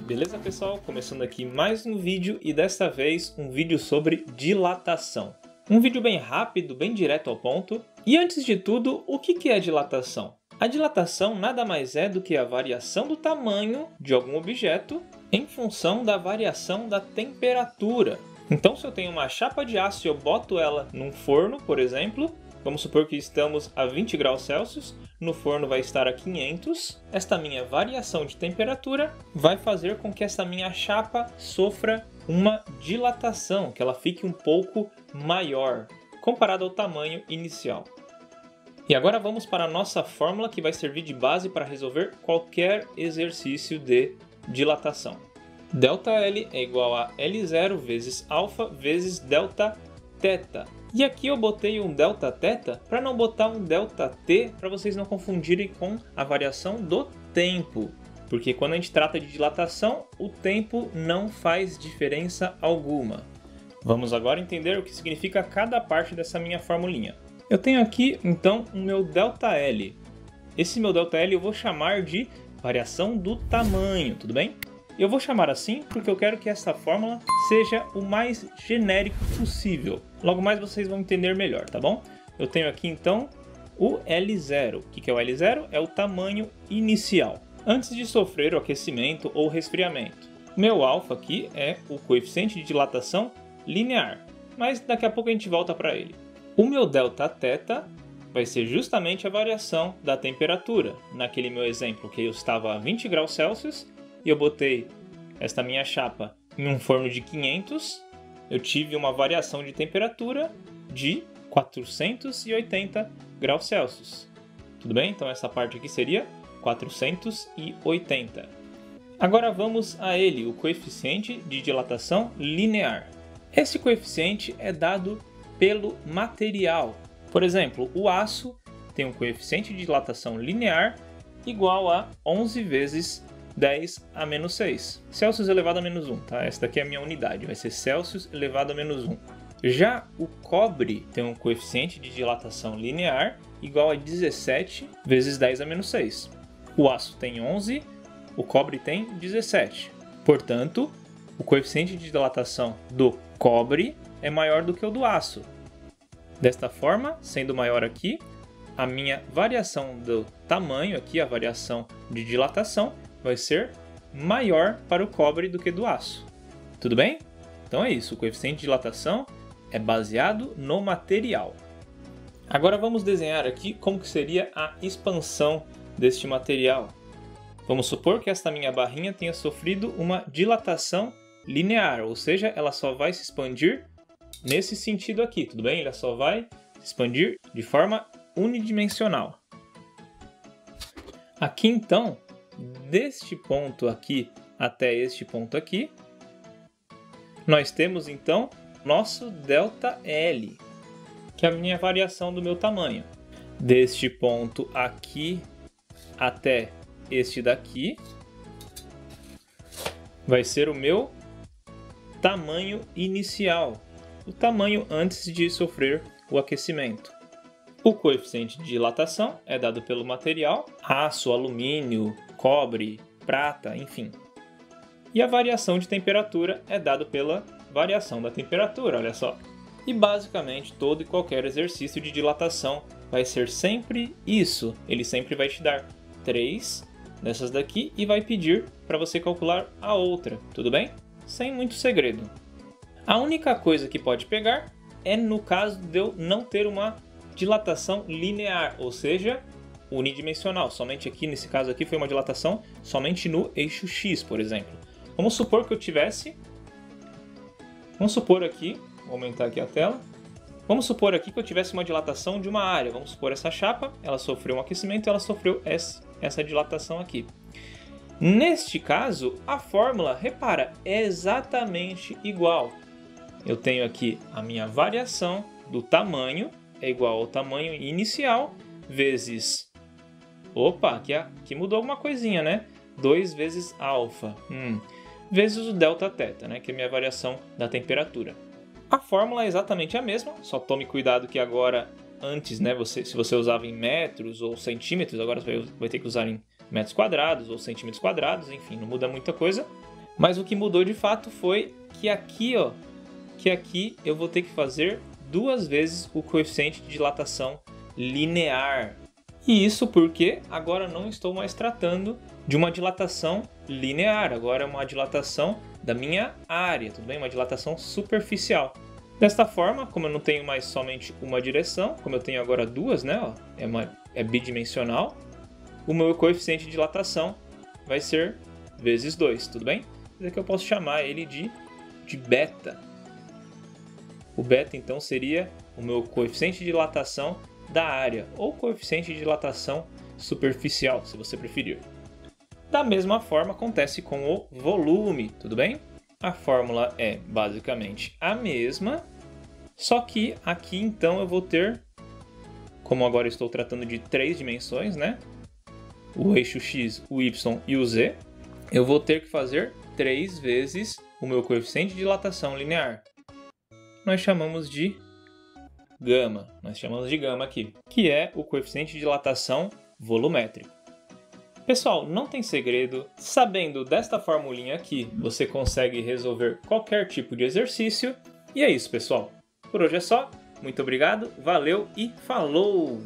Beleza, pessoal? Começando aqui mais um vídeo e desta vez um vídeo sobre dilatação. Um vídeo bem rápido, bem direto ao ponto. E antes de tudo, o que é dilatação? A dilatação nada mais é do que a variação do tamanho de algum objeto em função da variação da temperatura. Então, se eu tenho uma chapa de aço e eu boto ela num forno, por exemplo, vamos supor que estamos a 20 graus Celsius, no forno vai estar a 500. Esta minha variação de temperatura vai fazer com que essa minha chapa sofra uma dilatação, que ela fique um pouco maior, comparado ao tamanho inicial. E agora vamos para a nossa fórmula que vai servir de base para resolver qualquer exercício de dilatação. ΔL é igual a L0 vezes alfa vezes delta θ. E aqui eu botei um delta θ para não botar um delta t, para vocês não confundirem com a variação do tempo. Porque quando a gente trata de dilatação, o tempo não faz diferença alguma. Vamos agora entender o que significa cada parte dessa minha formulinha. Eu tenho aqui, então, o meu ΔL. Esse meu ΔL eu vou chamar de variação do tamanho, tudo bem? Eu vou chamar assim porque eu quero que essa fórmula seja o mais genérico possível. Logo mais vocês vão entender melhor, tá bom? Eu tenho aqui, então, o L0. O que é o L0? É o tamanho inicial, antes de sofrer o aquecimento ou resfriamento. Meu alfa aqui é o coeficiente de dilatação linear, mas daqui a pouco a gente volta para ele. O meu delta θ vai ser justamente a variação da temperatura. Naquele meu exemplo que eu estava a 20 graus Celsius e eu botei esta minha chapa em um forno de 500, eu tive uma variação de temperatura de 480 graus Celsius. Tudo bem? Então essa parte aqui seria 480. Agora vamos a ele, o coeficiente de dilatação linear. Esse coeficiente é dado pelo material. Por exemplo, o aço tem um coeficiente de dilatação linear igual a 11 vezes 10 a menos 6. Celsius elevado a menos 1, tá? Essa daqui é a minha unidade, vai ser Celsius elevado a menos 1. Já o cobre tem um coeficiente de dilatação linear igual a 17 vezes 10 a menos 6. O aço tem 11, o cobre tem 17. Portanto, o coeficiente de dilatação do cobre é maior do que o do aço. Desta forma, sendo maior aqui, a minha variação do tamanho aqui, a variação de dilatação, vai ser maior para o cobre do que do aço. Tudo bem? Então é isso, o coeficiente de dilatação é baseado no material. Agora vamos desenhar aqui como que seria a expansão deste material. Vamos supor que esta minha barrinha tenha sofrido uma dilatação linear, ou seja, ela só vai se expandir nesse sentido aqui, tudo bem? Ela só vai se expandir de forma unidimensional. Aqui então, deste ponto aqui até este ponto aqui, nós temos então nosso ΔL, que é a minha variação do meu tamanho. Deste ponto aqui até este daqui, vai ser o meu tamanho inicial, o tamanho antes de sofrer o aquecimento. O coeficiente de dilatação é dado pelo material, aço, alumínio, cobre, prata, enfim. E a variação de temperatura é dado pela variação da temperatura, olha só. E basicamente todo e qualquer exercício de dilatação vai ser sempre isso. Ele sempre vai te dar 3 dessas daqui e vai pedir para você calcular a outra, tudo bem? Sem muito segredo. A única coisa que pode pegar é no caso de eu não ter uma dilatação linear, ou seja, unidimensional. Somente aqui, nesse caso aqui, foi uma dilatação somente no eixo X, por exemplo. Vamos supor que eu tivesse... Vamos supor aqui, vou aumentar aqui a tela. Vamos supor aqui que eu tivesse uma dilatação de uma área. Vamos supor essa chapa, ela sofreu um aquecimento e ela sofreu essa dilatação aqui. Neste caso, a fórmula, repara, é exatamente igual. Eu tenho aqui a minha variação do tamanho, é igual ao tamanho inicial, vezes... Opa, aqui mudou alguma coisinha, né? 2 vezes alfa, vezes o delta θ, né? Que é a minha variação da temperatura. A fórmula é exatamente a mesma, só tome cuidado que agora, antes, né? Se você usava em metros ou centímetros, agora você vai ter que usar em metros quadrados ou centímetros quadrados, enfim, não muda muita coisa. Mas o que mudou de fato foi que aqui eu vou ter que fazer 2 vezes o coeficiente de dilatação linear. E isso porque agora não estou mais tratando de uma dilatação linear, agora é uma dilatação da minha área, tudo bem? Uma dilatação superficial. Desta forma, como eu não tenho mais somente uma direção, como eu tenho agora 2, né? Ó, é bidimensional, o meu coeficiente de dilatação vai ser vezes 2, tudo bem? Isso aqui eu posso chamar ele de beta. O beta, então, seria o meu coeficiente de dilatação da área, ou coeficiente de dilatação superficial, se você preferir. Da mesma forma, acontece com o volume, tudo bem? A fórmula é basicamente a mesma, só que aqui, então, eu vou ter, como agora estou tratando de 3 dimensões, né? O eixo x, o y e o z, eu vou ter que fazer 3 vezes o meu coeficiente de dilatação linear. Nós chamamos de gama. Nós chamamos de gama aqui, que é o coeficiente de dilatação volumétrico. Pessoal, não tem segredo. Sabendo desta formulinha aqui, você consegue resolver qualquer tipo de exercício. E é isso, pessoal. Por hoje é só. Muito obrigado, valeu e falou!